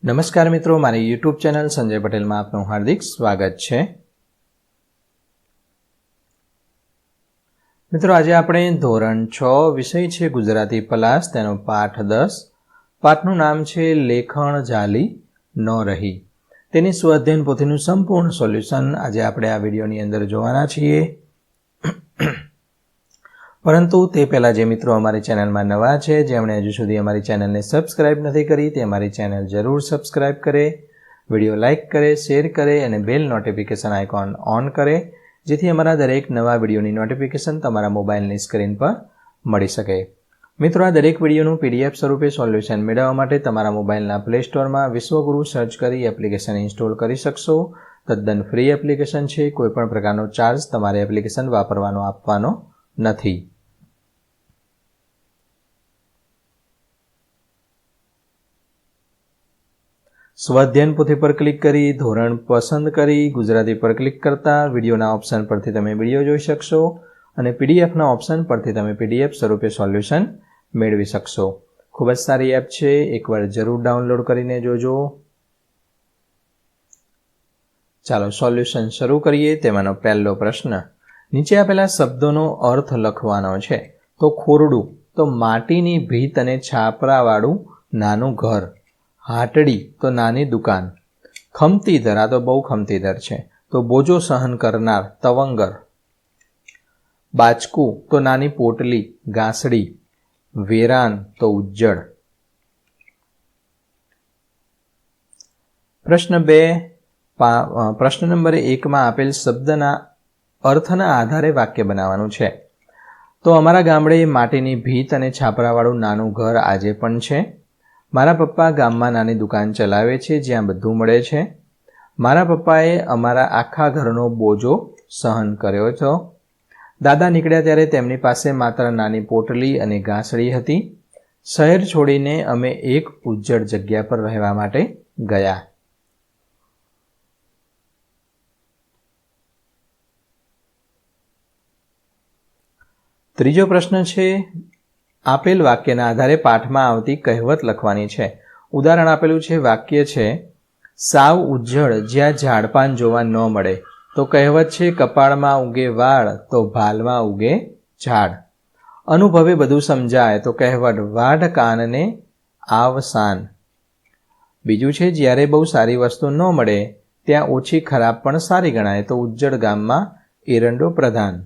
નમસ્કાર મિત્રો, મારી યુટ્યુબ ચેનલ સંજય પટેલમાં આપનું હાર્દિક સ્વાગત છે। મિત્રો, આજે આપણે ધોરણ 6 વિષય છે ગુજરાતી પલાસ, તેનો પાઠ 10, પાઠનું નામ છે લેખણ ઝાલી ન રહી। તેની સ્વાધ્યાયન પોથીનું સંપૂર્ણ સોલ્યુશન આજે આપણે આ વિડીયોની અંદર જોવાના છીએ। પરંતુ તે પહેલાં જે મિત્રો અમારી ચેનલમાં નવા છે, જેમણે હજુ સુધી અમારી ચેનલને સબસ્ક્રાઇબ નથી કરી, તે અમારી ચેનલ જરૂર સબસ્ક્રાઇબ કરે, વિડીયો લાઇક કરે, શેર કરે અને બેલ નોટિફિકેશન આઇકોન ઓન કરે, જેથી અમારા દરેક નવા વિડીયોની નોટિફિકેશન તમારા મોબાઈલની સ્ક્રીન પર મળી શકે। મિત્રો, આ દરેક વિડીયોનું PDF સ્વરૂપે સોલ્યુશન મેળવવા માટે તમારા મોબાઈલના પ્લે સ્ટોરમાં વિશ્વગુરુ સર્ચ કરી એપ્લિકેશન ઇન્સ્ટોલ કરી શકશો। તદ્દન ફ્રી એપ્લિકેશન છે, કોઈપણ પ્રકારનો ચાર્જ તમારે એપ્લિકેશન વાપરવાનો આપવાનો નથી। સ્વાધ્યાયન પોથી પર ક્લિક કરી ધોરણ પસંદ કરી ગુજરાતી પર ક્લિક કરતા વિડીયોના ઓપ્શન પરથી તમે વિડીયો જોઈ શકશો અને પીડીએફના ઓપ્શન પરથી તમે PDF સ્વરૂપે સોલ્યુશન મેળવી શકશો। ખૂબ જ સારી એપ છે, એકવાર જરૂર ડાઉનલોડ કરીને જોજો। ચાલો સોલ્યુશન શરૂ કરીએ। તેમાંનો પહેલો પ્રશ્ન, નીચે આપેલા શબ્દોનો અર્થ લખવાનો છે। તો ખોરડું તો માટીની ભીત અને છાપરાવાળું નાનું ઘર, હાટડી તો નાની દુકાન, ખમતીધર આ તો બહુ ખમતીધર છે તો બોજો સહન કરનાર તવંગર, બાચકું તો નાની પોટલી ગાંસડી, વેરાન તો ઉજ્જડ। પ્રશ્ન નંબર 1માં આપેલ શબ્દના અર્થના આધારે વાક્ય બનાવવાનું છે। તો અમારા ગામડે માટીની ભીત અને છાપરાવાળું નાનું ઘર આજે પણ છે। મારા પપ્પા ગામમાં નાની દુકાન ચલાવે છે, જ્યાં બધું મળે છે। મારા પપ્પાએ અમારા આખા ઘરનો બોજો સહન કર્યો હતો। દાદા નીકળ્યા ત્યારે તેમની પાસે માત્ર નાની પોટલી અને ગાંસડી હતી। શહેર છોડીને અમે એક ઉજ્જડ જગ્યા પર રહેવા માટે ગયા। ત્રીજો પ્રશ્ન છે, આપેલ વાક્યના આધારે પાઠમાં આવતી કહેવત લખવાની છે। ઉદાહરણ આપેલું છે, વાક્ય છે સાવ ઉજ્જડ જ્યાં ઝાડપાન જોવા ન મળે। તો કહેવત છે કપાળમાં ઉગે વાળ તો ભાલમાં ઉગે ઝાડ। અનુભવે બધું સમજાય તો કહેવત વાઢ કાનને આવસાન। બીજું છે, જ્યારે બહુ સારી વસ્તુ ન મળે ત્યાં ઓછી ખરાબ પણ સારી ગણાય। તો ઉજ્જડ ગામમાં એરંડો પ્રધાન।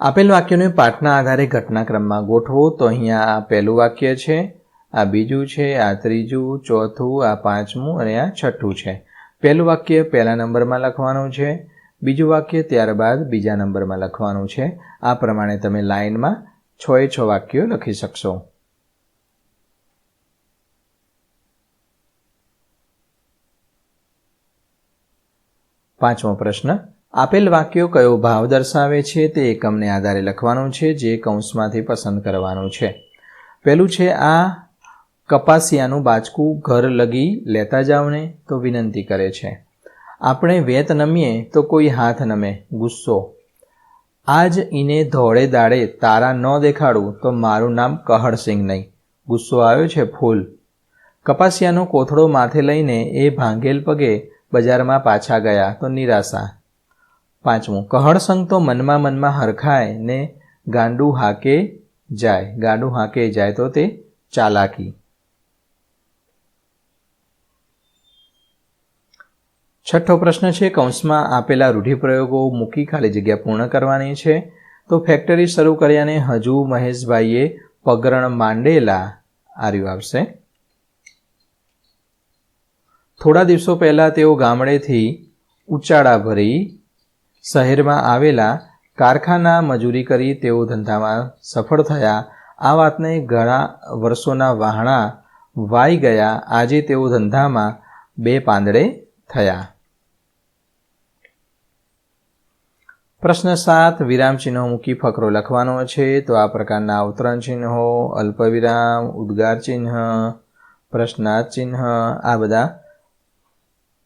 આપેલ વાક્યોને પાઠના આધારે ઘટનાક્રમમાં ગોઠવો। તો અહીંયા આ પહેલું વાક્ય છે, આ બીજું છે, આ ત્રીજું, ચોથું, આ પાંચમું અને આ છઠ્ઠું છે। પહેલું વાક્ય પહેલા નંબરમાં લખવાનું છે, બીજું વાક્ય ત્યારબાદ બીજા નંબરમાં લખવાનું છે। આ પ્રમાણે તમે લાઇનમાં 6 વાક્યો લખી શકશો। પાંચમો પ્રશ્ન, આપેલ વાક્યો કયો ભાવ દર્શાવે છે તે એકમને આધારે લખવાનું છે, જે કૌંસમાંથી પસંદ કરવાનું છે। પહેલું છે, આ કપાસિયાનું બાચકું ઘર લગી લેતા જાવ ને, તો વિનંતી કરે છે। આપણે વેત નમીએ તો કોઈ હાથ નમે, ગુસ્સો। આજ ઈને ધોળે દાડે તારા ન દેખાડું તો મારું નામ કહળસિંહ નહીં, ગુસ્સો આવ્યો છે ફૂલ। કપાસિયાનો કોથળો માથે લઈને એ ભાંગેલ પગે બજારમાં પાછા ગયા તો નિરાશા। પાંચમું, કહળસંગ તો મનમાં મનમાં હરખાય ને ગાંડું હાકે જાય, ગાંડું હાકે જાય તો તે ચાલાકી। છઠ્ઠો પ્રશ્ન છે, કૌંસમાં આપેલા રૂઢિપ્રયોગો મૂકી ખાલી જગ્યા પૂર્ણ કરવાની છે। તો ફેક્ટરી શરૂ કર્યાને હજુ મહેશભાઈએ પગરણ માંડેલા, આર્યું આવશે। થોડા દિવસો પહેલા તેઓ ગામડેથી ઉચાળા ભરી શહેરમાં આવેલા કારખાના મજૂરી કરી તેઓ ધંધામાં સફળ થયા। આ વાતને ઘણા વર્ષોના વહાણા વાઈ ગયા, આજે તેઓ ધંધામાં બે પાંદડે થયા। પ્રશ્ન 7, વિરામચિહ્નો મૂકી ફકરો લખવાનો છે। તો આ પ્રકારના અવતરણ ચિહ્નો, અલ્પવિરામ, ઉદ્ગાર ચિહ્ન, પ્રશ્નાર્થ ચિહ્ન, આ બધા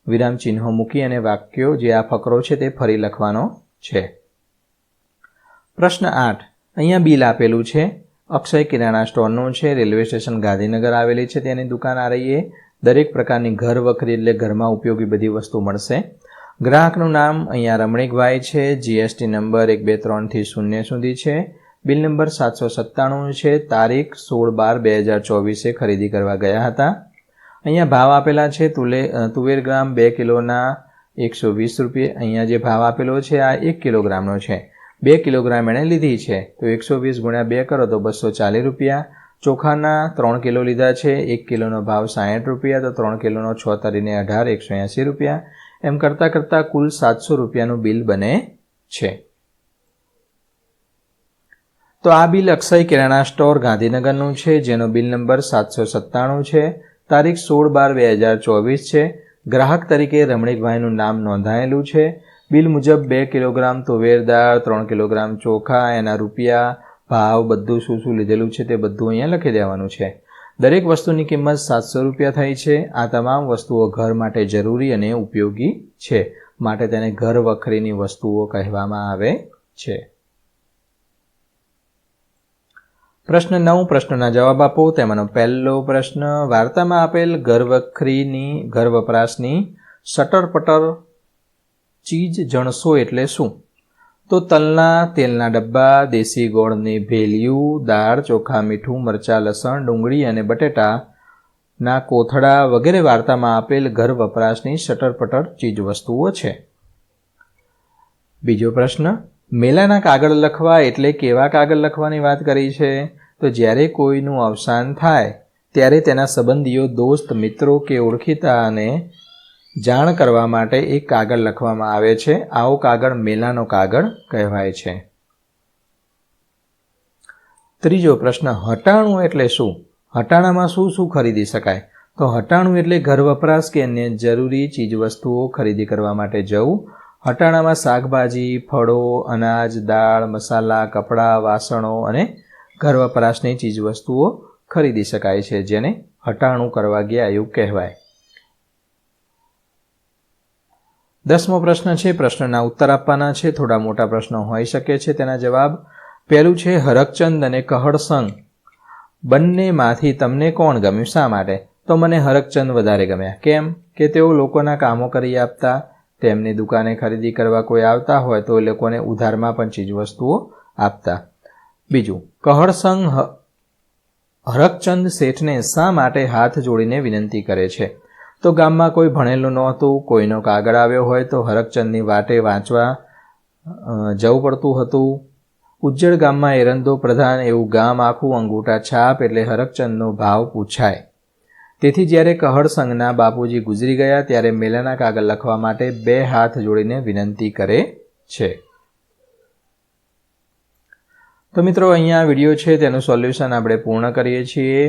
વિરામ ચિહ્નો મૂકી અને વાક્યો જે આ ફકરો છે તે ફરી લખવાનો છે। પ્રશ્ન 8, અહીંયા બિલ આપેલું છે, અક્ષય કિરાણા સ્ટોરનું છે. રેલવે સ્ટેશન ગાંધીનગર આવેલી છે તેની દુકાન આ રહી. દરેક પ્રકારની ઘર વખરી એટલે ઘરમાં ઉપયોગી બધી વસ્તુ મળશે. ગ્રાહકનું નામ અહીંયા રમણીકભાઈ છે. જીએસટી નંબર 123 થી 0 સુધી છે. બિલ નંબર 797 છે. તારીખ 16/12/2024 ખરીદી કરવા ગયા હતા. અહીંયા ભાવ આપેલા છે. તુવેર ગ્રામ 2 કિલોના 120 રૂપિયા. અહીંયા જે ભાવ આપેલો છે આ 1 કિલોગ્રામનો છે. 2 કિલોગ્રામ એણે લીધી છે તો 120 × 2 કરો તો 240 રૂપિયા. ચોખાના 3 કિલો લીધા છે. 1 કિલોનો ભાવ 60 રૂપિયા, તો 3 કિલોનો 6 તરીને 18 180 રૂપિયા. એમ કરતાં કુલ 700 રૂપિયાનું બિલ બને છે. તો આ બિલ અક્ષય કિરાણા સ્ટોર ગાંધીનગરનું છે, જેનો બિલ નંબર 797 છે. તારીખ 16/12/2024 છે. ગ્રાહક તરીકે રમણીકભાઈનું નામ નોંધાયેલું છે. બિલ મુજબ 2 કિલોગ્રામ તુવેર દાળ, 3 કિલોગ્રામ ચોખા, એના રૂપિયા, ભાવ, બધું શું લીધેલું છે તે બધું અહીંયા લખી દેવાનું છે. દરેક વસ્તુની કિંમત 700 રૂપિયા થઈ છે. આ તમામ વસ્તુઓ ઘર માટે જરૂરી અને ઉપયોગી છે, માટે તેને ઘર વખરીની વસ્તુઓ કહેવામાં આવે છે. પ્રશ્ન 9, પ્રશ્નના જવાબ આપો. તેમાંનો પહેલો પ્રશ્ન, વાર્તામાં આપેલ ઘર વપરાશની સટરપટર ચીજ જણસો એટલે શું? તો તલના તેલના ડબ્બા, દેશી ગોળની ભેલિયું, દાળ, ચોખા, મીઠું, મરચાં, લસણ, ડુંગળી અને બટેટાના કોથળા વગેરે વાર્તામાં આપેલ ઘર વપરાશની સટરપટર ચીજ વસ્તુઓ છે. બીજો પ્રશ્ન, મેલાના કાગળ લખવા એટલે કેવા કાગળ લખવાની વાત કરી છે? તો જ્યારે કોઈનું અવસાન થાય ત્યારે તેના સંબંધીઓ, દોસ્ત, મિત્રો કે ઓળખીતાને જાણ કરવા માટે એક કાગળ લખવામાં આવે છે. આવો કાગળ મેલાનો કાગળ કહેવાય છે. ત્રીજો પ્રશ્ન, હટાણું એટલે શું? હટાણામાં શું ખરીદી શકાય? તો હટાણું એટલે ઘર વપરાશ કે અન્ય જરૂરી ચીજ વસ્તુઓ ખરીદી કરવા માટે જવું. હટાણામાં શાકભાજી, ફળો, અનાજ, દાળ, મસાલા, કપડાં, વાસણો અને ઘર વપરાશની ચીજ વસ્તુઓ ખરીદી શકાય છે, જેને હટાણું કરવા ગયા એવું કહેવાય. 10મો પ્રશ્ન છે. પ્રશ્નના ઉત્તર આપવાના છે. થોડા મોટા પ્રશ્નો હોઈ શકે છે. તેના જવાબ, પહેલું છે, હરકચંદ અને કહળસંગ બંનેમાંથી તમને કોણ ગમ્યું? શા માટે? તો મને હરકચંદ વધારે ગમ્યા. કેમ? કે તેઓ લોકોના કામો કરી આપતા. તેમની દુકાને ખરીદી કરવા કોઈ આવતા હોય તો એ લોકોને ઉધારમાં પણ ચીજ વસ્તુઓ આપતા. બીજું, કહળસંગ હરકચંદ શેઠને શા માટે હાથ જોડીને વિનંતી કરે છે? તો ગામમાં કોઈ ભણેલું નહોતું. કોઈનો કાગળ આવ્યો હોય તો હરકચંદની વાટે વાંચવા જવું પડતું હતું. ઉજ્જડ ગામમાં એરંદો પ્રધાન એવું ગામ આખું અંગૂઠા છાપ એટલે હરકચંદનો ભાવ પૂછાય. તેથી જ્યારે કહળસંગના બાપુજી ગુજરી ગયા ત્યારે મેલાના કાગળ લખવા માટે 2 હાથ જોડીને વિનંતી કરે છે. તો મિત્રો, અહીંયા વિડીયો છે તેનું સોલ્યુશન આપણે પૂર્ણ કરીએ છીએ.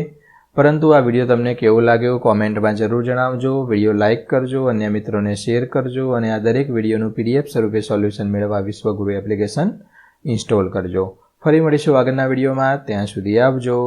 પરંતુ આ વિડીયો તમને કેવો લાગ્યો કોમેન્ટમાં જરૂર જણાવજો. વિડીયો લાઇક કરજો, અન્ય મિત્રોને શેર કરજો અને આ દરેક વિડીયોનું PDF સ્વરૂપે સોલ્યુશન મેળવવા વિશ્વગુરુ એપ્લિકેશન ઇન્સ્ટોલ કરજો. ફરી મળીશું આગળના વિડીયોમાં. ત્યાં સુધી આવજો.